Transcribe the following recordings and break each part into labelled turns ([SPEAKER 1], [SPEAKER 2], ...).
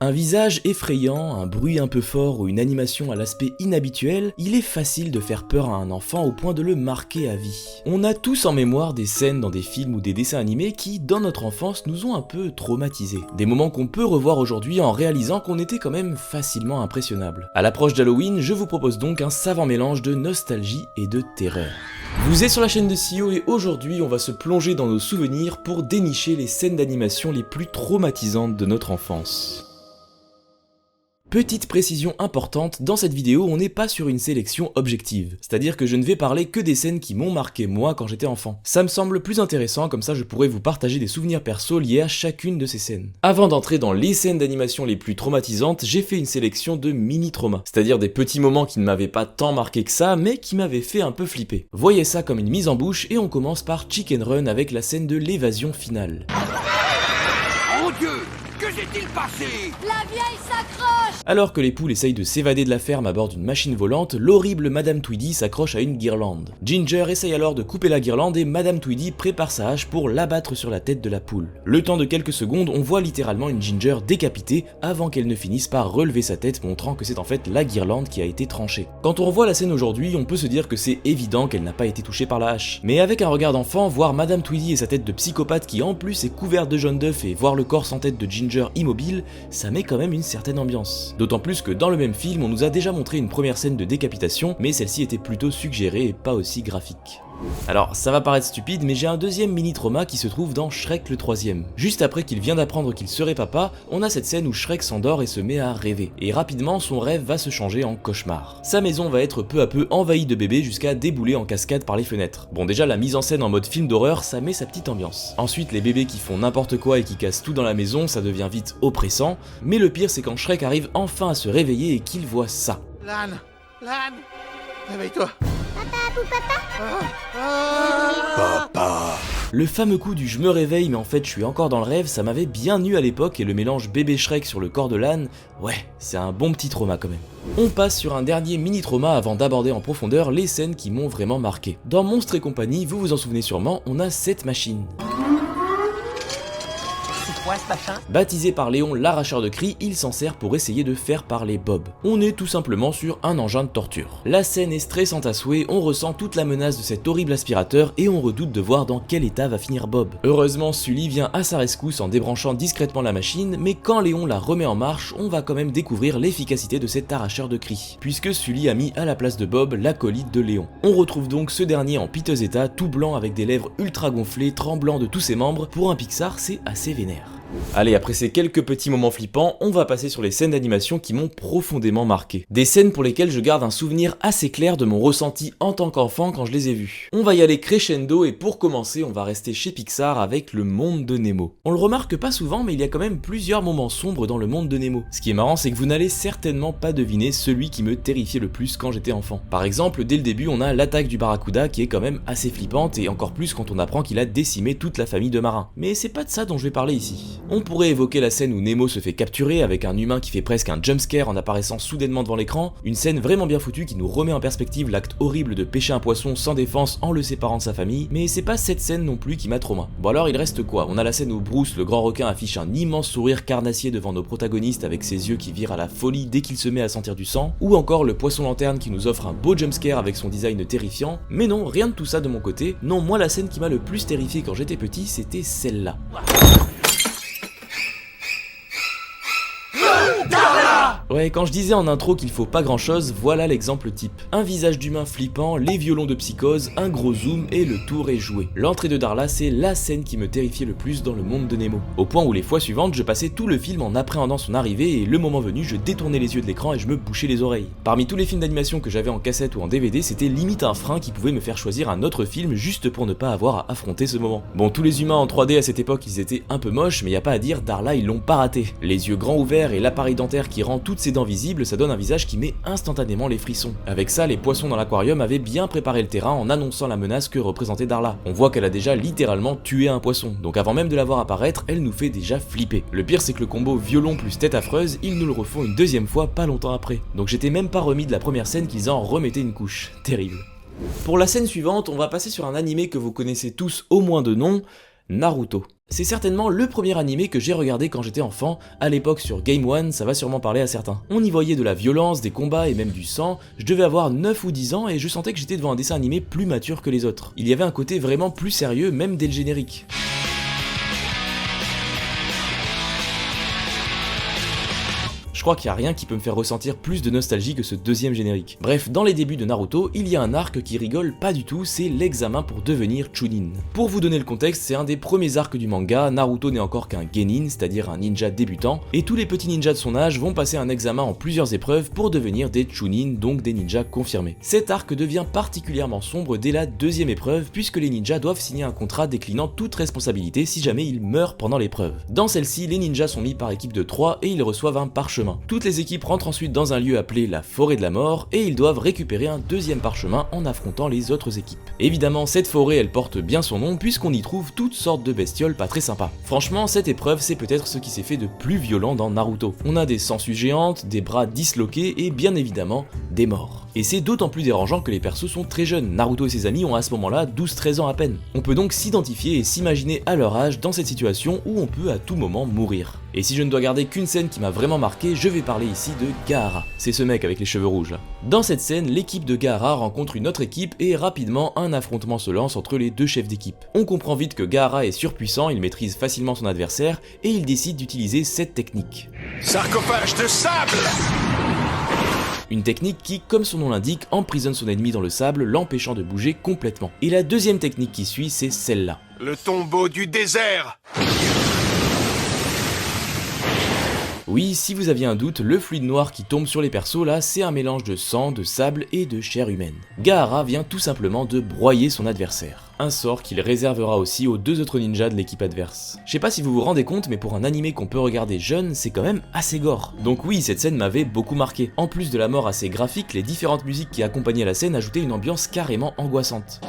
[SPEAKER 1] Un visage effrayant, un bruit un peu fort ou une animation à l'aspect inhabituel, il est facile de faire peur à un enfant au point de le marquer à vie. On a tous en mémoire des scènes dans des films ou des dessins animés qui, dans notre enfance, nous ont un peu traumatisés. Des moments qu'on peut revoir aujourd'hui en réalisant qu'on était quand même facilement impressionnable. À l'approche d'Halloween, je vous propose donc un savant mélange de nostalgie et de terreur. Vous êtes sur la chaîne de CEO et aujourd'hui on va se plonger dans nos souvenirs pour dénicher les scènes d'animation les plus traumatisantes de notre enfance. Petite précision importante, dans cette vidéo on n'est pas sur une sélection objective, c'est-à-dire que je ne vais parler que des scènes qui m'ont marqué moi quand j'étais enfant. Ça me semble plus intéressant, comme ça je pourrais vous partager des souvenirs perso liés à chacune de ces scènes. Avant d'entrer dans les scènes d'animation les plus traumatisantes, j'ai fait une sélection de mini-traumas, c'est-à-dire des petits moments qui ne m'avaient pas tant marqué que ça, mais qui m'avaient fait un peu flipper. Voyez ça comme une mise en bouche et on commence par Chicken Run avec la scène de l'évasion finale.
[SPEAKER 2] Mon Dieu! Que s'est-il passé?
[SPEAKER 3] La vieille s'accroche!
[SPEAKER 1] Alors que les poules essayent de s'évader de la ferme à bord d'une machine volante, l'horrible Madame Tweedy s'accroche à une guirlande. Ginger essaye alors de couper la guirlande et Madame Tweedy prépare sa hache pour l'abattre sur la tête de la poule. Le temps de quelques secondes, on voit littéralement une Ginger décapitée avant qu'elle ne finisse par relever sa tête, montrant que c'est en fait la guirlande qui a été tranchée. Quand on revoit la scène aujourd'hui, on peut se dire que c'est évident qu'elle n'a pas été touchée par la hache. Mais avec un regard d'enfant, voir Madame Tweedy et sa tête de psychopathe qui en plus est couverte de jaune d'œuf et voir le corps sans tête de Ginger immobile, ça met quand même une certaine ambiance. D'autant plus que dans le même film, on nous a déjà montré une première scène de décapitation, mais celle-ci était plutôt suggérée et pas aussi graphique. Alors, ça va paraître stupide, mais j'ai un deuxième mini-trauma qui se trouve dans Shrek le troisième. Juste après qu'il vient d'apprendre qu'il serait papa, on a cette scène où Shrek s'endort et se met à rêver. Et rapidement, son rêve va se changer en cauchemar. Sa maison va être peu à peu envahie de bébés jusqu'à débouler en cascade par les fenêtres. Bon, déjà, la mise en scène en mode film d'horreur, ça met sa petite ambiance. Ensuite, les bébés qui font n'importe quoi et qui cassent tout dans la maison, ça devient vite oppressant. Mais le pire, c'est quand Shrek arrive enfin à se réveiller et qu'il voit ça.
[SPEAKER 2] Lan, réveille-toi.
[SPEAKER 1] Papa. Le fameux coup du je me réveille mais en fait je suis encore dans le rêve, ça m'avait bien eu à l'époque et le mélange bébé Shrek sur le corps de l'âne, ouais, c'est un bon petit trauma quand même. On passe sur un dernier mini-trauma avant d'aborder en profondeur les scènes qui m'ont vraiment marqué. Dans Monstres et compagnie, vous vous en souvenez sûrement, on a cette machine.
[SPEAKER 3] Quoi, ce machin?
[SPEAKER 1] Baptisé par Léon l'arracheur de cris, il s'en sert pour essayer de faire parler Bob. On est tout simplement sur un engin de torture. La scène est stressante à souhait, on ressent toute la menace de cet horrible aspirateur et on redoute de voir dans quel état va finir Bob. Heureusement, Sully vient à sa rescousse en débranchant discrètement la machine, mais quand Léon la remet en marche, on va quand même découvrir l'efficacité de cet arracheur de cris, puisque Sully a mis à la place de Bob l'acolyte de Léon. On retrouve donc ce dernier en piteux état, tout blanc avec des lèvres ultra gonflées, tremblant de tous ses membres. Pour un Pixar, c'est assez vénère. Allez, après ces quelques petits moments flippants, on va passer sur les scènes d'animation qui m'ont profondément marqué. Des scènes pour lesquelles je garde un souvenir assez clair de mon ressenti en tant qu'enfant quand je les ai vues. On va y aller crescendo et pour commencer, on va rester chez Pixar avec le monde de Nemo. On le remarque pas souvent, mais il y a quand même plusieurs moments sombres dans le monde de Nemo. Ce qui est marrant, c'est que vous n'allez certainement pas deviner celui qui me terrifiait le plus quand j'étais enfant. Par exemple, dès le début, on a l'attaque du barracuda qui est quand même assez flippante et encore plus quand on apprend qu'il a décimé toute la famille de marins. Mais c'est pas de ça dont je vais parler ici. On pourrait évoquer la scène où Nemo se fait capturer avec un humain qui fait presque un jumpscare en apparaissant soudainement devant l'écran, une scène vraiment bien foutue qui nous remet en perspective l'acte horrible de pêcher un poisson sans défense en le séparant de sa famille, mais c'est pas cette scène non plus qui m'a trauma. Bon alors il reste quoi? On a la scène où Bruce, le grand requin, affiche un immense sourire carnassier devant nos protagonistes avec ses yeux qui virent à la folie dès qu'il se met à sentir du sang, ou encore le poisson lanterne qui nous offre un beau jumpscare avec son design terrifiant, mais non, rien de tout ça de mon côté. Non, moi la scène qui m'a le plus terrifié quand j'étais petit, c'était celle-là. Ouais, quand je disais en intro qu'il faut pas grand chose, voilà l'exemple type. Un visage d'humain flippant, les violons de psychose, un gros zoom et le tour est joué. L'entrée de Darla, c'est la scène qui me terrifiait le plus dans le monde de Nemo. Au point où les fois suivantes, je passais tout le film en appréhendant son arrivée et le moment venu, je détournais les yeux de l'écran et je me bouchais les oreilles. Parmi tous les films d'animation que j'avais en cassette ou en DVD, c'était limite un frein qui pouvait me faire choisir un autre film juste pour ne pas avoir à affronter ce moment. Bon, tous les humains en 3D à cette époque, ils étaient un peu moches, mais y a pas à dire, Darla, ils l'ont pas raté. Les yeux grands ouverts et l'appareil dentaire qui rend toutes ses dents visibles, ça donne un visage qui met instantanément les frissons. Avec ça, les poissons dans l'aquarium avaient bien préparé le terrain en annonçant la menace que représentait Darla. On voit qu'elle a déjà littéralement tué un poisson, donc avant même de la voir apparaître, elle nous fait déjà flipper. Le pire, c'est que le combo violon plus tête affreuse, ils nous le refont une deuxième fois pas longtemps après. Donc j'étais même pas remis de la première scène qu'ils en remettaient une couche. Terrible. Pour la scène suivante, on va passer sur un animé que vous connaissez tous au moins de nom, Naruto. C'est certainement le premier animé que j'ai regardé quand j'étais enfant, à l'époque sur Game One, ça va sûrement parler à certains. On y voyait de la violence, des combats et même du sang, je devais avoir 9 ou 10 ans et je sentais que j'étais devant un dessin animé plus mature que les autres. Il y avait un côté vraiment plus sérieux même dès le générique. Je crois qu'il n'y a rien qui peut me faire ressentir plus de nostalgie que ce deuxième générique. Bref, dans les débuts de Naruto, il y a un arc qui rigole pas du tout, c'est l'examen pour devenir Chunin. Pour vous donner le contexte, c'est un des premiers arcs du manga, Naruto n'est encore qu'un genin, c'est-à-dire un ninja débutant, et tous les petits ninjas de son âge vont passer un examen en plusieurs épreuves pour devenir des Chunin, donc des ninjas confirmés. Cet arc devient particulièrement sombre dès la deuxième épreuve, puisque les ninjas doivent signer un contrat déclinant toute responsabilité si jamais ils meurent pendant l'épreuve. Dans celle-ci, les ninjas sont mis par équipe de 3 et ils reçoivent un parchemin. Toutes les équipes rentrent ensuite dans un lieu appelé la forêt de la mort et ils doivent récupérer un deuxième parchemin en affrontant les autres équipes. Évidemment, cette forêt elle porte bien son nom puisqu'on y trouve toutes sortes de bestioles pas très sympas. Franchement, cette épreuve c'est peut-être ce qui s'est fait de plus violent dans Naruto. On a des sangsues géantes, des bras disloqués et bien évidemment des morts. Et c'est d'autant plus dérangeant que les persos sont très jeunes, Naruto et ses amis ont à ce moment-là 12-13 ans à peine. On peut donc s'identifier et s'imaginer à leur âge dans cette situation où on peut à tout moment mourir. Et si je ne dois garder qu'une scène qui m'a vraiment marqué, je vais parler ici de Gaara. C'est ce mec avec les cheveux rouges là. Dans cette scène, l'équipe de Gaara rencontre une autre équipe et rapidement un affrontement se lance entre les deux chefs d'équipe. On comprend vite que Gaara est surpuissant, il maîtrise facilement son adversaire et il décide d'utiliser cette technique.
[SPEAKER 2] Sarcophage de sable!
[SPEAKER 1] Une technique qui, comme son nom l'indique, emprisonne son ennemi dans le sable, l'empêchant de bouger complètement. Et la deuxième technique qui suit, c'est celle-là.
[SPEAKER 2] Le tombeau du désert!
[SPEAKER 1] Oui, si vous aviez un doute, le fluide noir qui tombe sur les persos là, c'est un mélange de sang, de sable et de chair humaine. Gaara vient tout simplement de broyer son adversaire. Un sort qu'il réservera aussi aux deux autres ninjas de l'équipe adverse. Je sais pas si vous vous rendez compte, mais pour un animé qu'on peut regarder jeune, c'est quand même assez gore. Donc oui, cette scène m'avait beaucoup marqué. En plus de la mort assez graphique, les différentes musiques qui accompagnaient la scène ajoutaient une ambiance carrément angoissante.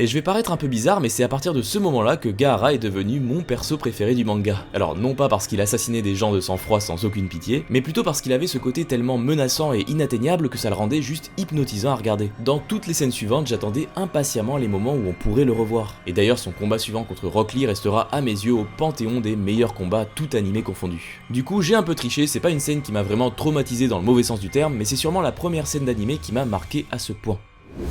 [SPEAKER 1] Et je vais paraître un peu bizarre, mais c'est à partir de ce moment-là que Gaara est devenu mon perso préféré du manga. Alors non pas parce qu'il assassinait des gens de sang-froid sans aucune pitié, mais plutôt parce qu'il avait ce côté tellement menaçant et inatteignable que ça le rendait juste hypnotisant à regarder. Dans toutes les scènes suivantes, j'attendais impatiemment les moments où on pourrait le revoir. Et d'ailleurs son combat suivant contre Rock Lee restera à mes yeux au panthéon des meilleurs combats tout animés confondus. Du coup j'ai un peu triché, c'est pas une scène qui m'a vraiment traumatisé dans le mauvais sens du terme, mais c'est sûrement la première scène d'animé qui m'a marqué à ce point.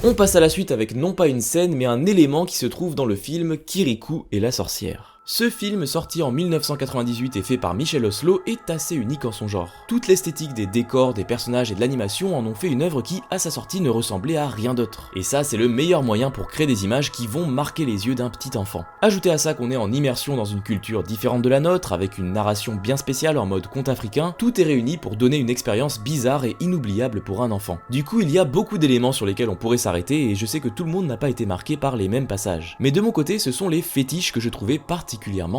[SPEAKER 1] On passe à la suite avec non pas une scène mais un élément qui se trouve dans le film Kirikou et la sorcière. Ce film, sorti en 1998 et fait par Michel Oslo, est assez unique en son genre. Toute l'esthétique des décors, des personnages et de l'animation en ont fait une œuvre qui, à sa sortie, ne ressemblait à rien d'autre. Et ça, c'est le meilleur moyen pour créer des images qui vont marquer les yeux d'un petit enfant. Ajoutez à ça qu'on est en immersion dans une culture différente de la nôtre, avec une narration bien spéciale en mode conte africain, tout est réuni pour donner une expérience bizarre et inoubliable pour un enfant. Du coup, il y a beaucoup d'éléments sur lesquels on pourrait s'arrêter et je sais que tout le monde n'a pas été marqué par les mêmes passages. Mais de mon côté, ce sont les fétiches que je trouvais particulièrement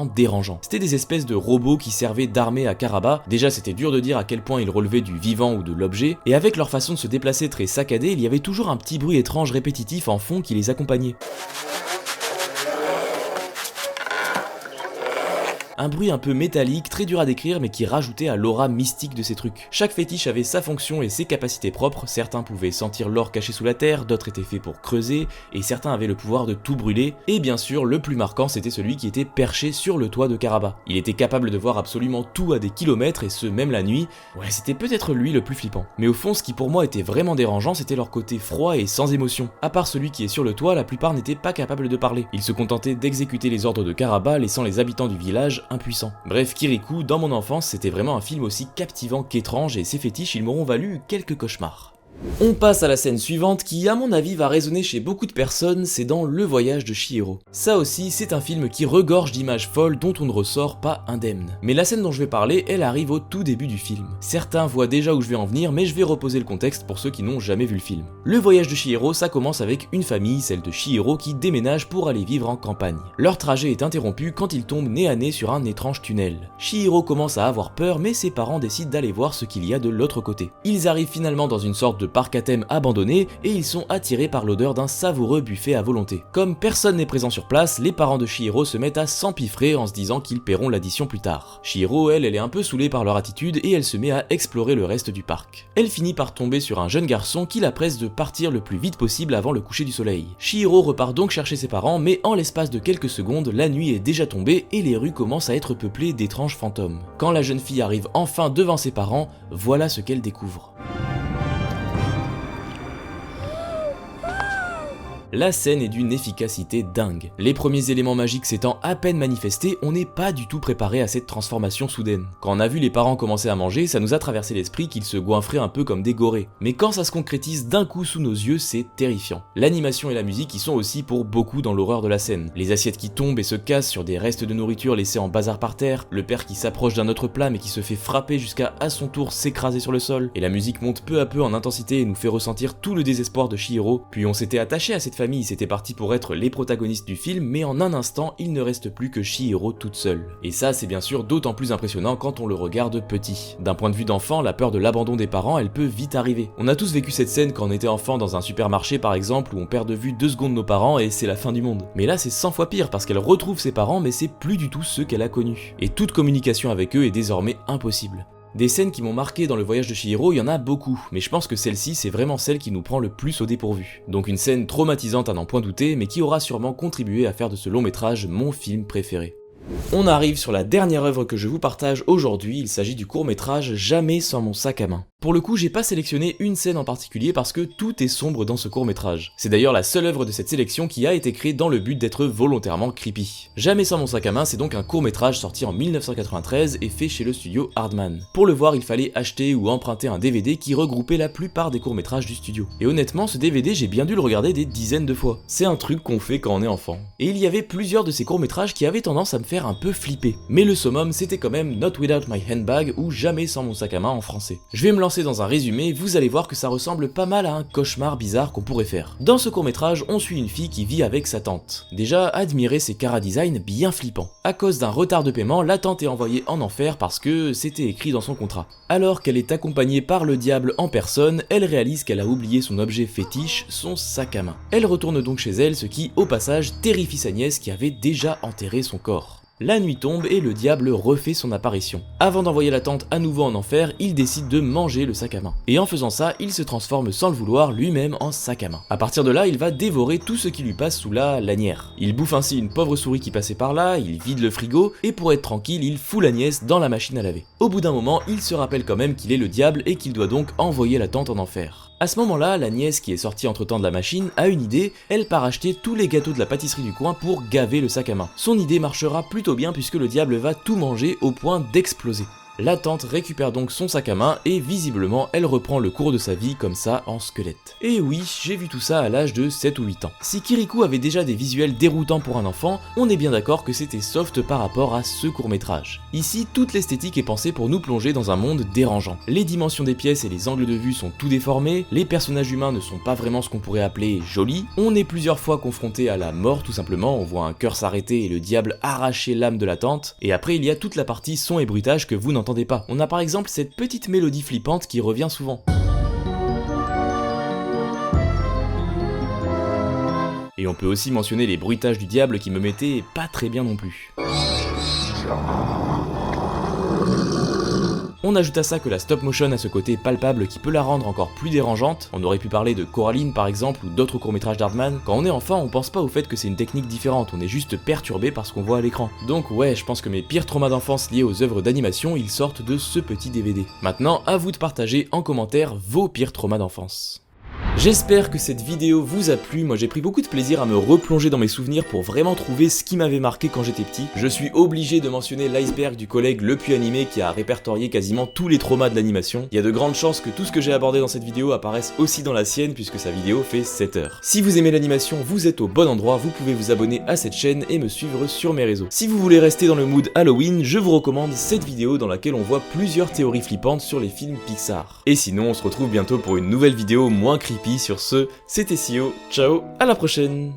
[SPEAKER 1] dérangeants. C'était des espèces de robots qui servaient d'armée à Karaba. Déjà, c'était dur de dire à quel point ils relevaient du vivant ou de l'objet, et avec leur façon de se déplacer très saccadée, il y avait toujours un petit bruit étrange répétitif en fond qui les accompagnait. Un bruit un peu métallique, très dur à décrire mais qui rajoutait à l'aura mystique de ces trucs. Chaque fétiche avait sa fonction et ses capacités propres, certains pouvaient sentir l'or caché sous la terre, d'autres étaient faits pour creuser, et certains avaient le pouvoir de tout brûler, et bien sûr le plus marquant c'était celui qui était perché sur le toit de Karaba. Il était capable de voir absolument tout à des kilomètres et ce même la nuit, ouais c'était peut-être lui le plus flippant. Mais au fond ce qui pour moi était vraiment dérangeant c'était leur côté froid et sans émotion. À part celui qui est sur le toit, la plupart n'étaient pas capables de parler. Ils se contentaient d'exécuter les ordres de Karaba, laissant les habitants du village impuissant. Bref, Kirikou, dans mon enfance, c'était vraiment un film aussi captivant qu'étrange et ses fétiches, ils m'auront valu quelques cauchemars. On passe à la scène suivante qui, à mon avis, va résonner chez beaucoup de personnes, c'est dans Le Voyage de Chihiro. Ça aussi, c'est un film qui regorge d'images folles dont on ne ressort pas indemne. Mais la scène dont je vais parler, elle arrive au tout début du film. Certains voient déjà où je vais en venir, mais je vais reposer le contexte pour ceux qui n'ont jamais vu le film. Le Voyage de Chihiro, ça commence avec une famille, celle de Chihiro, qui déménage pour aller vivre en campagne. Leur trajet est interrompu quand ils tombent nez à nez sur un étrange tunnel. Chihiro commence à avoir peur, mais ses parents décident d'aller voir ce qu'il y a de l'autre côté. Ils arrivent finalement dans une sorte de parc à thème abandonné et ils sont attirés par l'odeur d'un savoureux buffet à volonté. Comme personne n'est présent sur place, les parents de Chihiro se mettent à s'empiffrer en se disant qu'ils paieront l'addition plus tard. Chihiro, elle est un peu saoulée par leur attitude et elle se met à explorer le reste du parc. Elle finit par tomber sur un jeune garçon qui la presse de partir le plus vite possible avant le coucher du soleil. Chihiro repart donc chercher ses parents, mais en l'espace de quelques secondes, la nuit est déjà tombée et les rues commencent à être peuplées d'étranges fantômes. Quand la jeune fille arrive enfin devant ses parents, voilà ce qu'elle découvre. La scène est d'une efficacité dingue. Les premiers éléments magiques s'étant à peine manifestés, on n'est pas du tout préparé à cette transformation soudaine. Quand on a vu les parents commencer à manger, ça nous a traversé l'esprit qu'ils se goinfraient un peu comme des gorées. Mais quand ça se concrétise d'un coup sous nos yeux, c'est terrifiant. L'animation et la musique y sont aussi pour beaucoup dans l'horreur de la scène. Les assiettes qui tombent et se cassent sur des restes de nourriture laissés en bazar par terre, le père qui s'approche d'un autre plat mais qui se fait frapper jusqu'à à son tour s'écraser sur le sol, et la musique monte peu à peu en intensité et nous fait ressentir tout le désespoir de Chihiro, puis on s'était attaché à cette famille, c'était parti pour être les protagonistes du film, mais en un instant, il ne reste plus que Chihiro toute seule. Et ça, c'est bien sûr d'autant plus impressionnant quand on le regarde petit. D'un point de vue d'enfant, la peur de l'abandon des parents, elle peut vite arriver. On a tous vécu cette scène quand on était enfant dans un supermarché par exemple, où on perd de vue 2 secondes nos parents et c'est la fin du monde. Mais là, c'est 100 fois pire parce qu'elle retrouve ses parents, mais c'est plus du tout ceux qu'elle a connus. Et toute communication avec eux est désormais impossible. Des scènes qui m'ont marqué dans le voyage de Chihiro, il y en a beaucoup, mais je pense que celle-ci c'est vraiment celle qui nous prend le plus au dépourvu. Donc une scène traumatisante à n'en point douter, mais qui aura sûrement contribué à faire de ce long métrage mon film préféré. On arrive sur la dernière œuvre que je vous partage aujourd'hui, il s'agit du court-métrage Jamais sans mon sac à main. Pour le coup, j'ai pas sélectionné une scène en particulier parce que tout est sombre dans ce court-métrage. C'est d'ailleurs la seule œuvre de cette sélection qui a été créée dans le but d'être volontairement creepy. Jamais sans mon sac à main, c'est donc un court-métrage sorti en 1993 et fait chez le studio Hardman. Pour le voir, il fallait acheter ou emprunter un DVD qui regroupait la plupart des courts-métrages du studio. Et honnêtement, ce DVD, j'ai bien dû le regarder des dizaines de fois. C'est un truc qu'on fait quand on est enfant. Et il y avait plusieurs de ces courts-métrages qui avaient tendance à me faire un peu flipper. Mais le summum, c'était quand même Not Without My Handbag ou Jamais sans mon sac à main en français. Je vais me lancer dans un résumé, vous allez voir que ça ressemble pas mal à un cauchemar bizarre qu'on pourrait faire. Dans ce court-métrage, on suit une fille qui vit avec sa tante. Déjà, admirez ses chara-design bien flippants. À cause d'un retard de paiement, la tante est envoyée en enfer parce que c'était écrit dans son contrat. Alors qu'elle est accompagnée par le diable en personne, elle réalise qu'elle a oublié son objet fétiche, son sac à main. Elle retourne donc chez elle, ce qui, au passage, terrifie sa nièce qui avait déjà enterré son corps. La nuit tombe et le diable refait son apparition. Avant d'envoyer la tante à nouveau en enfer, il décide de manger le sac à main. Et en faisant ça, il se transforme sans le vouloir lui-même en sac à main. À partir de là, il va dévorer tout ce qui lui passe sous la lanière. Il bouffe ainsi une pauvre souris qui passait par là, il vide le frigo, et pour être tranquille, il fout la nièce dans la machine à laver. Au bout d'un moment, il se rappelle quand même qu'il est le diable et qu'il doit donc envoyer la tante en enfer. À ce moment-là, la nièce qui est sortie entre-temps de la machine a une idée, elle part acheter tous les gâteaux de la pâtisserie du coin pour gaver le sac à main. Son idée marchera plutôt bien puisque le diable va tout manger au point d'exploser. La tante récupère donc son sac à main et visiblement elle reprend le cours de sa vie comme ça en squelette. Et oui, j'ai vu tout ça à l'âge de 7 ou 8 ans. Si Kirikou avait déjà des visuels déroutants pour un enfant, on est bien d'accord que c'était soft par rapport à ce court-métrage. Ici, toute l'esthétique est pensée pour nous plonger dans un monde dérangeant. Les dimensions des pièces et les angles de vue sont tout déformés, les personnages humains ne sont pas vraiment ce qu'on pourrait appeler jolis, on est plusieurs fois confronté à la mort tout simplement, on voit un cœur s'arrêter et le diable arracher l'âme de la tante, et après il y a toute la partie son et bruitage que vous n'entendez pas. On a par exemple cette petite mélodie flippante qui revient souvent. Et on peut aussi mentionner les bruitages du diable qui me mettaient pas très bien non plus. On ajoute à ça que la stop motion a ce côté palpable qui peut la rendre encore plus dérangeante. On aurait pu parler de Coraline par exemple ou d'autres courts-métrages d'Hardman. Quand on est enfant, on pense pas au fait que c'est une technique différente, on est juste perturbé par ce qu'on voit à l'écran. Donc ouais, je pense que mes pires traumas d'enfance liés aux œuvres d'animation, ils sortent de ce petit DVD. Maintenant, à vous de partager en commentaire vos pires traumas d'enfance. J'espère que cette vidéo vous a plu, moi j'ai pris beaucoup de plaisir à me replonger dans mes souvenirs pour vraiment trouver ce qui m'avait marqué quand j'étais petit. Je suis obligé de mentionner l'iceberg du collègue Le Puy Animé qui a répertorié quasiment tous les traumas de l'animation. Il y a de grandes chances que tout ce que j'ai abordé dans cette vidéo apparaisse aussi dans la sienne puisque sa vidéo fait 7 heures. Si vous aimez l'animation, vous êtes au bon endroit, vous pouvez vous abonner à cette chaîne et me suivre sur mes réseaux. Si vous voulez rester dans le mood Halloween, je vous recommande cette vidéo dans laquelle on voit plusieurs théories flippantes sur les films Pixar. Et sinon, on se retrouve bientôt pour une nouvelle vidéo moins creepy. Sur ce, c'était Sio, ciao, à la prochaine.